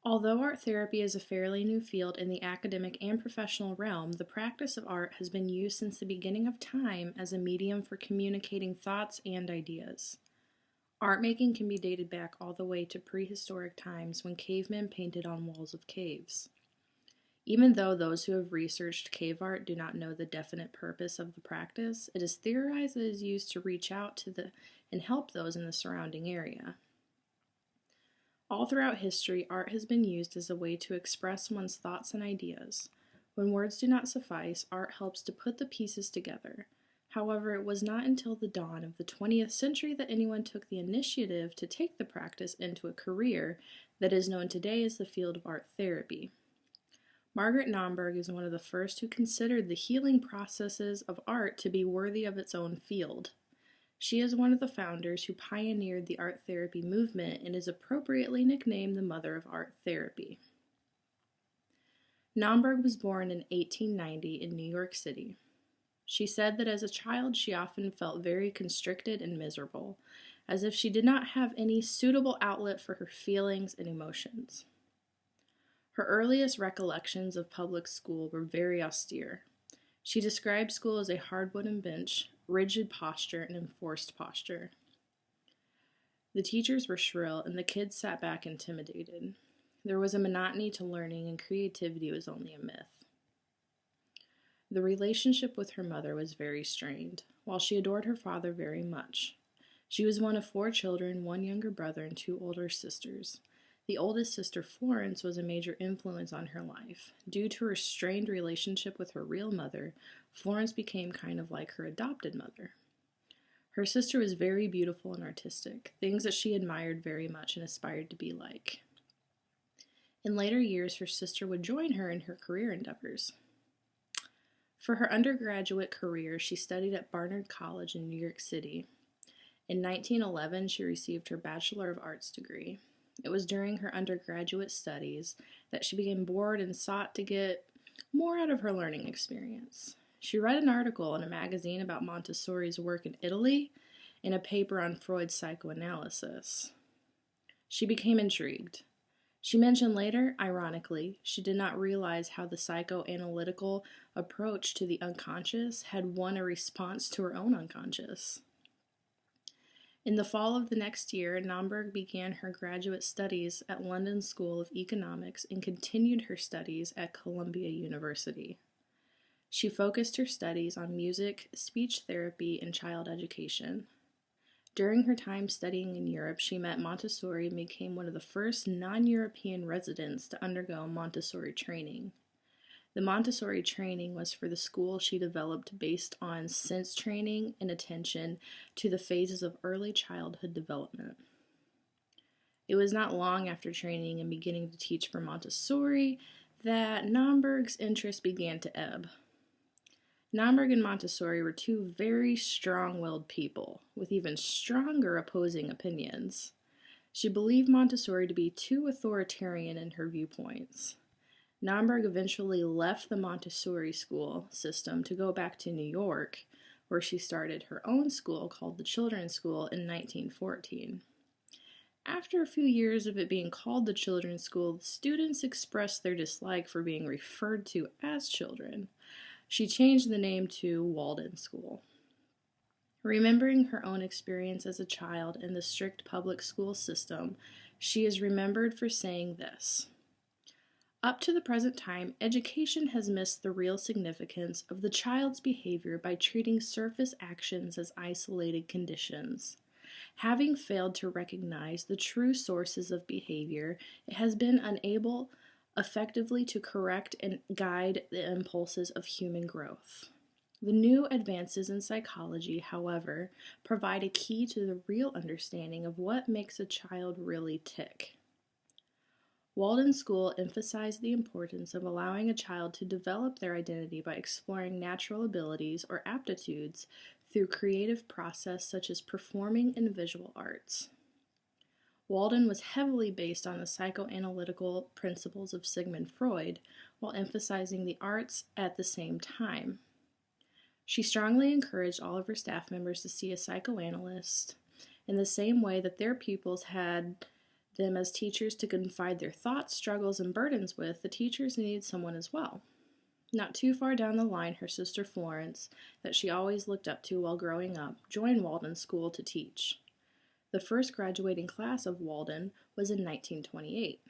Although art therapy is a fairly new field in the academic and professional realm, the practice of art has been used since the beginning of time as a medium for communicating thoughts and ideas. Art making can be dated back all the way to prehistoric times when cavemen painted on walls of caves. Even though those who have researched cave art do not know the definite purpose of the practice, it is theorized that it is used to reach out to and help those in the surrounding area. All throughout history, art has been used as a way to express one's thoughts and ideas. When words do not suffice, art helps to put the pieces together. However, it was not until the dawn of the 20th century that anyone took the initiative to take the practice into a career that is known today as the field of art therapy. Margaret Naumburg is one of the first who considered the healing processes of art to be worthy of its own field. She is one of the founders who pioneered the art therapy movement and is appropriately nicknamed the mother of art therapy. Naumburg was born in 1890 in New York City. She said that as a child she often felt very constricted and miserable, as if she did not have any suitable outlet for her feelings and emotions. Her earliest recollections of public school were very austere. She described school as a hard wooden bench, rigid posture, and enforced posture. The teachers were shrill, and the kids sat back intimidated. There was a monotony to learning, and creativity was only a myth. The relationship with her mother was very strained, while she adored her father very much. She was one of 4 children, 1 younger brother, and 2 older sisters. The oldest sister, Florence, was a major influence on her life. Due to her strained relationship with her real mother, Florence became kind of like her adopted mother. Her sister was very beautiful and artistic, things that she admired very much and aspired to be like. In later years, her sister would join her in her career endeavors. For her undergraduate career, she studied at Barnard College in New York City. In 1911, she received her Bachelor of Arts degree. It was during her undergraduate studies that she became bored and sought to get more out of her learning experience. She read an article in a magazine about Montessori's work in Italy and a paper on Freud's psychoanalysis. She became intrigued. She mentioned later, ironically, she did not realize how the psychoanalytical approach to the unconscious had won a response to her own unconscious. In the fall of the next year, Naumburg began her graduate studies at London School of Economics and continued her studies at Columbia University. She focused her studies on music, speech therapy, and child education. During her time studying in Europe, she met Montessori and became one of the first non-European residents to undergo Montessori training. The Montessori training was for the school she developed based on sense training and attention to the phases of early childhood development. It was not long after training and beginning to teach for Montessori that Naumburg's interest began to ebb. Naumburg and Montessori were 2 very strong-willed people, with even stronger opposing opinions. She believed Montessori to be too authoritarian in her viewpoints. Naumburg eventually left the Montessori school system to go back to New York, where she started her own school called the Children's School in 1914. After a few years of it being called the Children's School, the students expressed their dislike for being referred to as children. She changed the name to Walden School. Remembering her own experience as a child in the strict public school system, she is remembered for saying this: "Up to the present time, education has missed the real significance of the child's behavior by treating surface actions as isolated conditions. Having failed to recognize the true sources of behavior, it has been unable effectively to correct and guide the impulses of human growth. The new advances in psychology, however, provide a key to the real understanding of what makes a child really tick." Walden School emphasized the importance of allowing a child to develop their identity by exploring natural abilities or aptitudes through creative process such as performing and visual arts. Walden was heavily based on the psychoanalytical principles of Sigmund Freud, while emphasizing the arts at the same time. She strongly encouraged all of her staff members to see a psychoanalyst in the same way that their pupils had them as teachers to confide their thoughts, struggles, and burdens with, the teachers needed someone as well. Not too far down the line, her sister Florence, that she always looked up to while growing up, joined Walden School to teach. The first graduating class of Walden was in 1928.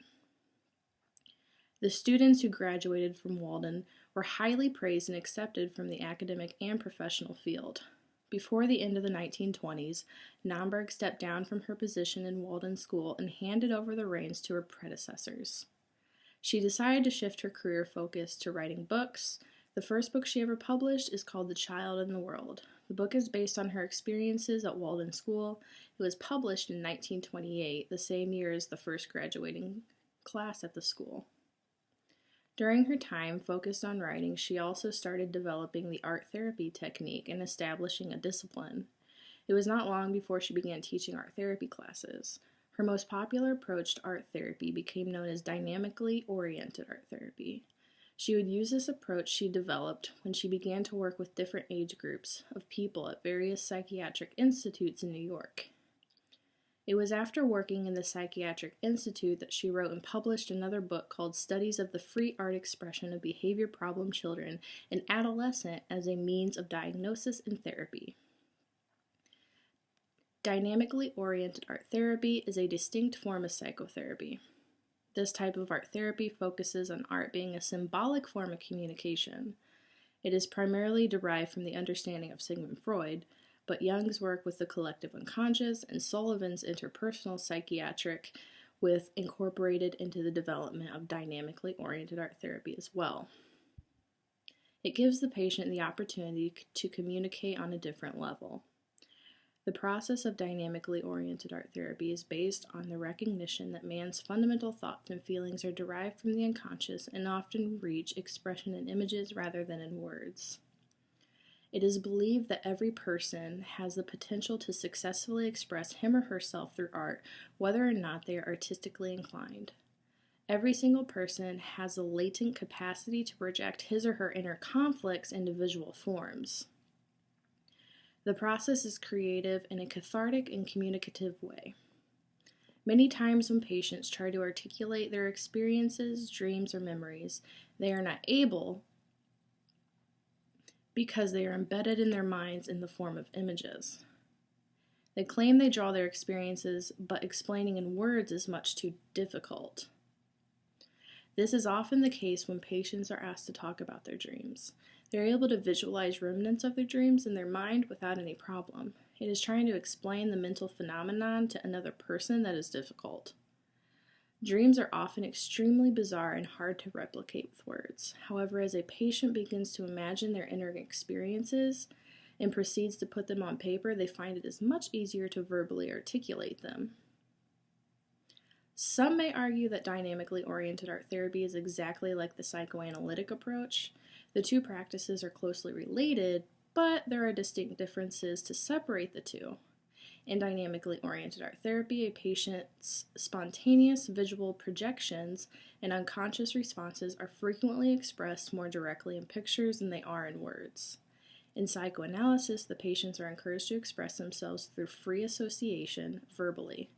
The students who graduated from Walden were highly praised and accepted from the academic and professional field. Before the end of the 1920s, Naumburg stepped down from her position in Walden School and handed over the reins to her predecessors. She decided to shift her career focus to writing books. The first book she ever published is called The Child in the World. The book is based on her experiences at Walden School. It was published in 1928, the same year as the first graduating class at the school. During her time focused on writing, she also started developing the art therapy technique and establishing a discipline. It was not long before she began teaching art therapy classes. Her most popular approach to art therapy became known as dynamically oriented art therapy. She would use this approach she developed when she began to work with different age groups of people at various psychiatric institutes in New York. It was after working in the Psychiatric Institute that she wrote and published another book called Studies of the Free Art Expression of Behavior Problem Children and Adolescent as a Means of Diagnosis and Therapy. Dynamically oriented art therapy is a distinct form of psychotherapy. This type of art therapy focuses on art being a symbolic form of communication. It is primarily derived from the understanding of Sigmund Freud, but Jung's work with the collective unconscious and Sullivan's interpersonal psychiatric with incorporated into the development of dynamically oriented art therapy as well. It gives the patient the opportunity to communicate on a different level. The process of dynamically oriented art therapy is based on the recognition that man's fundamental thoughts and feelings are derived from the unconscious and often reach expression in images rather than in words. It is believed that every person has the potential to successfully express him or herself through art, whether or not they are artistically inclined. Every single person has a latent capacity to project his or her inner conflicts into visual forms. The process is creative in a cathartic and communicative way. Many times when patients try to articulate their experiences, dreams, or memories, they are not able because they are embedded in their minds in the form of images. They claim they draw their experiences, but explaining in words is much too difficult. This is often the case when patients are asked to talk about their dreams. They're able to visualize remnants of their dreams in their mind without any problem. It is trying to explain the mental phenomenon to another person that is difficult. Dreams are often extremely bizarre and hard to replicate with words. However, as a patient begins to imagine their inner experiences and proceeds to put them on paper, they find it is much easier to verbally articulate them. Some may argue that dynamically oriented art therapy is exactly like the psychoanalytic approach. The two practices are closely related, but there are distinct differences to separate the two. In dynamically oriented art therapy, a patient's spontaneous visual projections and unconscious responses are frequently expressed more directly in pictures than they are in words. In psychoanalysis, the patients are encouraged to express themselves through free association verbally.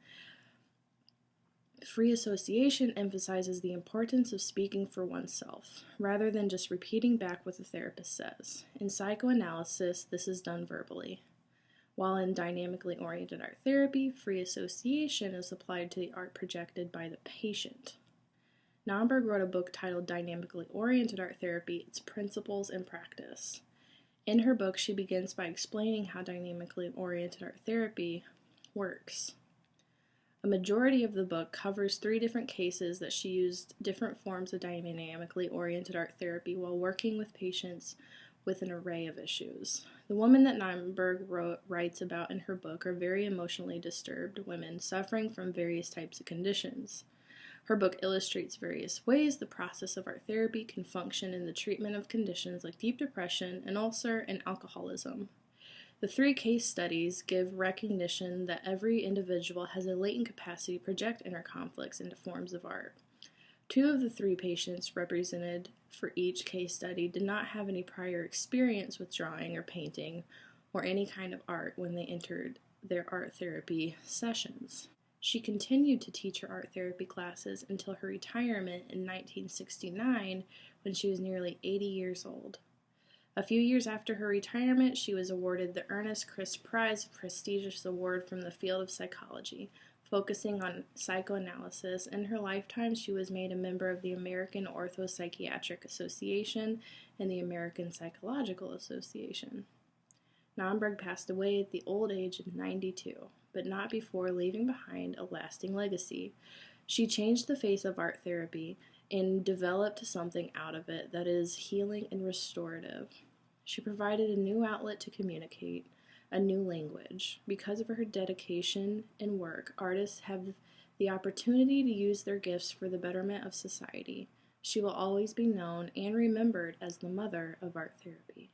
Free association emphasizes the importance of speaking for oneself, rather than just repeating back what the therapist says. In psychoanalysis, this is done verbally. While in dynamically oriented art therapy, free association is applied to the art projected by the patient. Naumburg wrote a book titled Dynamically Oriented Art Therapy, Its Principles and Practice. In her book, she begins by explaining how dynamically oriented art therapy works. A majority of the book covers 3 different cases that she used different forms of dynamically oriented art therapy while working with patients with an array of issues. The women that Naumburg writes about in her book are very emotionally disturbed women suffering from various types of conditions. Her book illustrates various ways the process of art therapy can function in the treatment of conditions like deep depression, an ulcer, and alcoholism. The 3 case studies give recognition that every individual has a latent capacity to project inner conflicts into forms of art. 2 of the 3 patients represented for each case study did not have any prior experience with drawing or painting or any kind of art when they entered their art therapy sessions. She continued to teach her art therapy classes until her retirement in 1969 when she was nearly 80 years old. A few years after her retirement, she was awarded the Ernest Christ Prize, a prestigious award from the field of psychology, focusing on psychoanalysis. In her lifetime, she was made a member of the American Orthopsychiatric Association and the American Psychological Association. Naumburg passed away at the old age of 92, but not before leaving behind a lasting legacy. She changed the face of art therapy and developed something out of it that is healing and restorative. She provided a new outlet to communicate, a new language. Because of her dedication and work, artists have the opportunity to use their gifts for the betterment of society. She will always be known and remembered as the mother of art therapy.